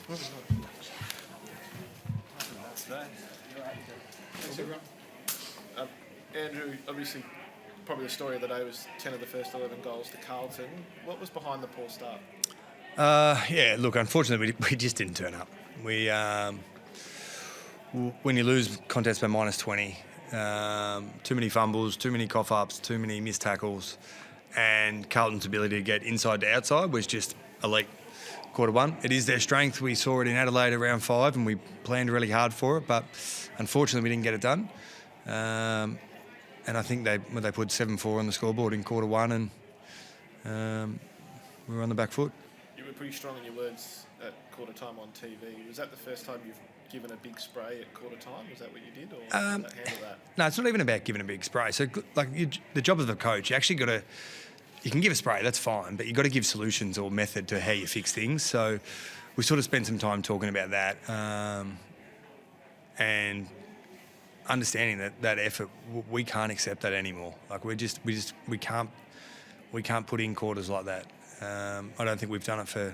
Thanks, everyone. Andrew, obviously, probably the story of the day was 10 of the first 11 goals to Carlton. What was behind the poor start? Look, unfortunately, we just didn't turn up. When you lose contests by -20, too many fumbles, too many cough-ups, too many missed tackles, and Carlton's ability to get inside to outside was just elite. Quarter one, it is their strength. We saw it in Adelaide around 5 and we planned really hard for it, but unfortunately we didn't get it done. And I think they put 7-4 on the scoreboard in quarter one and we were on the back foot. You were pretty strong in your words at quarter time on TV. Was that the first time you've given a big spray at quarter time? Was that what you did, or did that handle that? No, it's not even about giving a big spray. So, the job of the coach, you actually got to. You can give a spray, that's fine, but you've got to give solutions or method to how you fix things. So we sort of spent some time talking about that and understanding that effort, we can't accept that anymore. Like we can't put in quarters like that. I don't think we've done it for,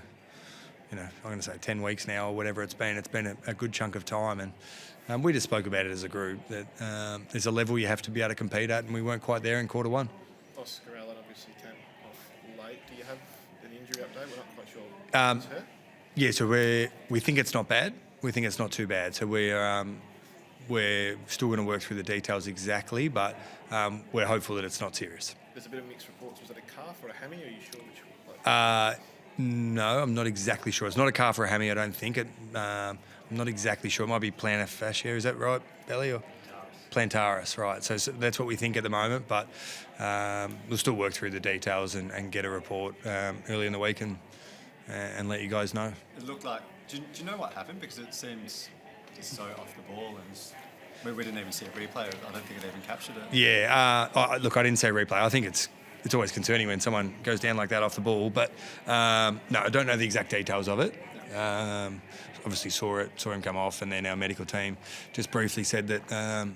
I'm going to say 10 weeks now or whatever it's been. It's been a good chunk of time, and we just spoke about it as a group that there's a level you have to be able to compete at, and we weren't quite there in quarter one. Oscar Allen obviously came off late. Do you have an injury update? We're not quite sure. What's hurt? Yeah, so we think it's not bad. We think it's not too bad. So we're still going to work through the details exactly, but we're hopeful that it's not serious. There's a bit of mixed reports. Was it a calf or a hammy? Are you sure which one? No, I'm not exactly sure. It's not a calf or a hammy, I don't think. I'm not exactly sure. It might be plantar fascia. Is that right, Belly? Or plantaris, right. So that's what we think at the moment, but we'll still work through the details and get a report early in the week and let you guys know. It looked like... Do you know what happened? Because it seems just so off the ball and we didn't even see a replay. I don't think it even captured it. Yeah, look, I didn't say replay. I think it's always concerning when someone goes down like that off the ball, but no, I don't know the exact details of it. Obviously saw him come off, and then our medical team just briefly said that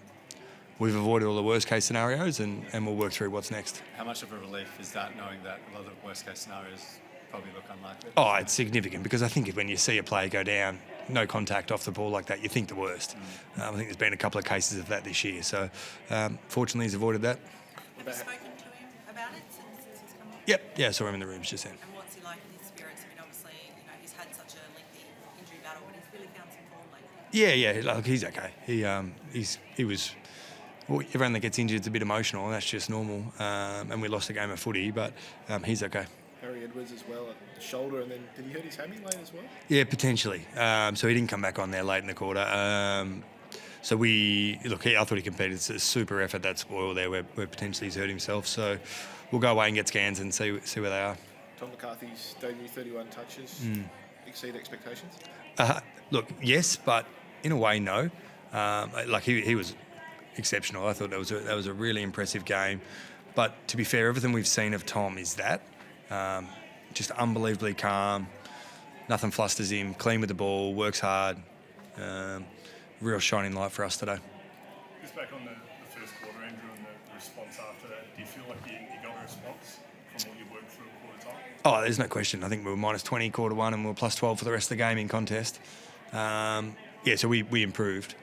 we've avoided all the worst case scenarios and we'll work through what's next. How much of a relief is that, knowing that a lot of the worst case scenarios probably look unlikely? Oh, it's significant, because I think when you see a player go down, no contact off the ball like that, you think the worst. I think there's been a couple of cases of that this year, so fortunately he's avoided that. Have you spoken to him about it since he's come on? Yep, yeah, I saw him in the rooms just then. And what's he like in his spirits? I mean, obviously, he's had such a lengthy injury battle, but he's really found some form lately. Yeah, look, he's okay. He was. Well, everyone that gets injured is a bit emotional, and that's just normal. And we lost a game of footy, but he's okay. Harry Edwards as well at the shoulder, and then did he hurt his hammy late as well? Yeah, potentially. So he didn't come back on there late in the quarter. So I thought he competed. It's a super effort, that spoil there where potentially he's hurt himself. So we'll go away and get scans and see where they are. Tom McCarthy's debut 31 touches. Exceed expectations? Look, yes, but in a way, no. He was exceptional. I thought that was a really impressive game. But to be fair, everything we've seen of Tom is that. Just unbelievably calm. Nothing flusters him. Clean with the ball. Works hard. Real shining light for us today. Just back on the first quarter, Andrew, and the response after that. Do you feel like you got a response from what you worked through at quarter time? Oh, there's no question. I think we were -20 quarter one and we were +12 for the rest of the game in contest. So we improved,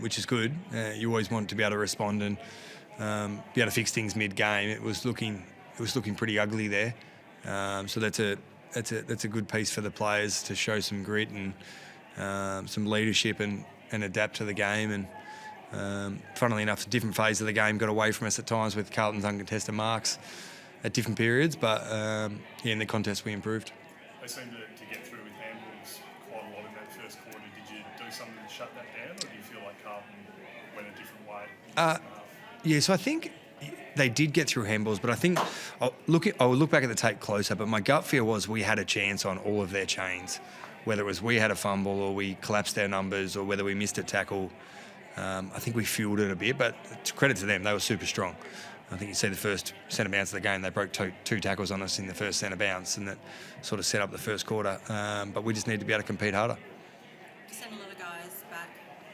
which is good. You always want to be able to respond and be able to fix things mid-game. It was looking pretty ugly there. So that's a good piece for the players to show some grit and some leadership and adapt to the game. And funnily enough, a different phase of the game got away from us at times with Carlton's uncontested marks at different periods. But in the contest we improved. They seemed to get through with handballs quite a lot in that first quarter. Did you do something to shut that down, or do you feel like Carlton went a different way? So I think they did get through handballs, but I think I'll look back at the tape closer, but my gut feel was we had a chance on all of their chains, whether it was we had a fumble or we collapsed their numbers or whether we missed a tackle. I think we fueled it a bit, but credit to them, they were super strong. I think you see the first centre bounce of the game, they broke two tackles on us in the first centre bounce, and that sort of set up the first quarter. But we just need to be able to compete harder. You sent a lot of guys back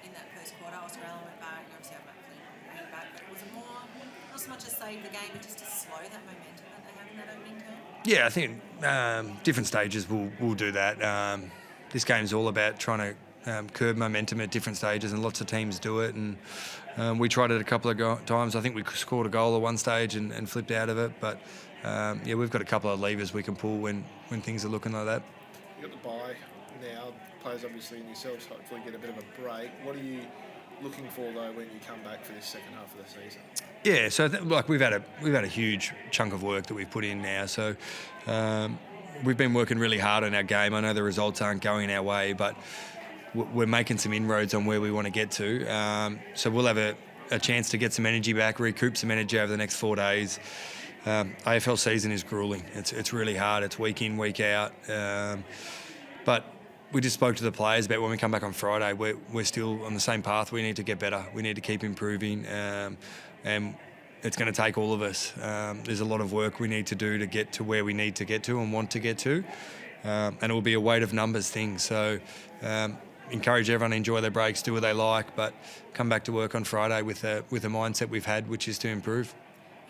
in that first quarter. Oscar Allen went back, you obviously have McQualter back, but was it more, not so much to save the game, but just to slow that momentum that they have in that opening term? Yeah, I think different stages will do that. this game's all about trying to curb momentum at different stages, and lots of teams do it. And we tried it a couple of times. I think we scored a goal at one stage and flipped out of it. But we've got a couple of levers we can pull when things are looking like that. You've got the bye now. Players obviously and yourselves hopefully get a bit of a break. What are you looking for though when you come back for this second half of the season? Yeah, so we've had a huge chunk of work that we've put in now. So we've been working really hard on our game. I know the results aren't going our way, but we're making some inroads on where we want to get to. So we'll have a chance to get some energy back, recoup some energy over the next 4 days. AFL season is grueling. It's really hard. It's week in, week out. But we just spoke to the players about when we come back on Friday, we're still on the same path. We need to get better. We need to keep improving. And it's going to take all of us. There's a lot of work we need to do to get to where we need to get to and want to get to. And it will be a weight of numbers thing. So encourage everyone to enjoy their breaks, do what they like, but come back to work on Friday with the mindset we've had, which is to improve.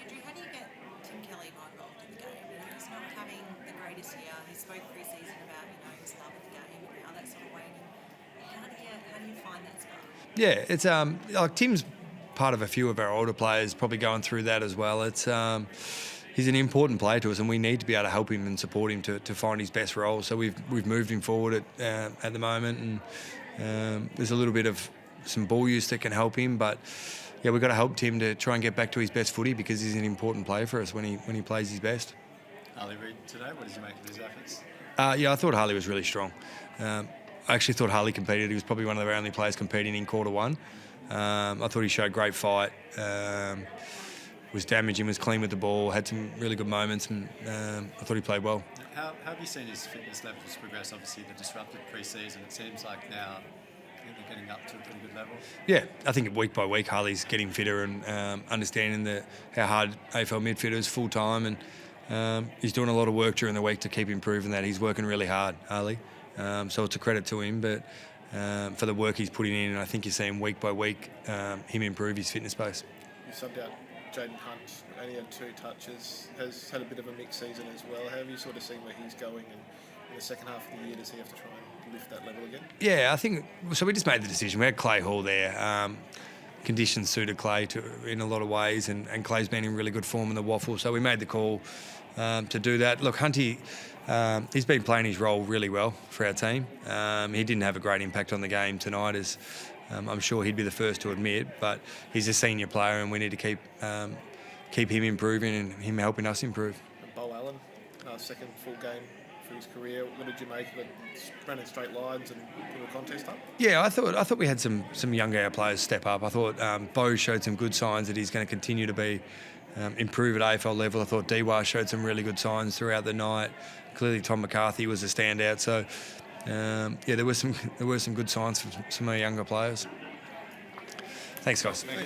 Andrew, how do you get Tim Kelly more involved in the game? You know, he's not having the greatest year. He spoke pre-season about, his love of the game and how that's sort of waning. How do you find that spot? Yeah, it's like Tim's part of a few of our older players probably going through that as well. It's he's an important player to us, and we need to be able to help him and support him to find his best role. So we've moved him forward at the moment, and there's a little bit of some ball use that can help him, but yeah, we've got to help Tim to try and get back to his best footy because he's an important player for us when he plays his best. Harley Reid today, what did you make of his efforts? I thought Harley was really strong. I actually thought Harley competed. He was probably one of our only players competing in quarter one. I thought he showed great fight, was damaging, was clean with the ball, had some really good moments, and I thought he played well. How have you seen his fitness levels progress? Obviously, the disrupted pre-season, it seems like now they're getting up to a pretty good level. Yeah, I think week by week Harley's getting fitter and understanding how hard AFL midfielder is full time, and he's doing a lot of work during the week to keep improving that. He's working really hard, Harley, so it's a credit to him, but for the work he's putting in, and I think you're seeing week by week him improve his fitness base. You subbed out Jaden Hunt, only had 2 touches, has had a bit of a mixed season as well. How have you sort of seen where he's going, and in the second half of the year does he have to try and lift that level again? Yeah, I think so. We just made the decision. We had Clay Hall there. Conditions suited Clay in a lot of ways, and Clay's been in really good form in the waffle, so we made the call to do that. Look, Hunty, he's been playing his role really well for our team. He didn't have a great impact on the game tonight, as I'm sure he'd be the first to admit, but he's a senior player and we need to keep him improving and him helping us improve. And Bo Allen, second full game for his career. What did you make of it? Running straight lines and put a contest up? Yeah, I thought we had some younger players step up. I thought Bo showed some good signs that he's going to continue to be improve at AFL level. I thought Dewar showed some really good signs throughout the night. Clearly, Tom McCarthy was a standout. So, there were some good signs from some of our younger players. Thanks, guys.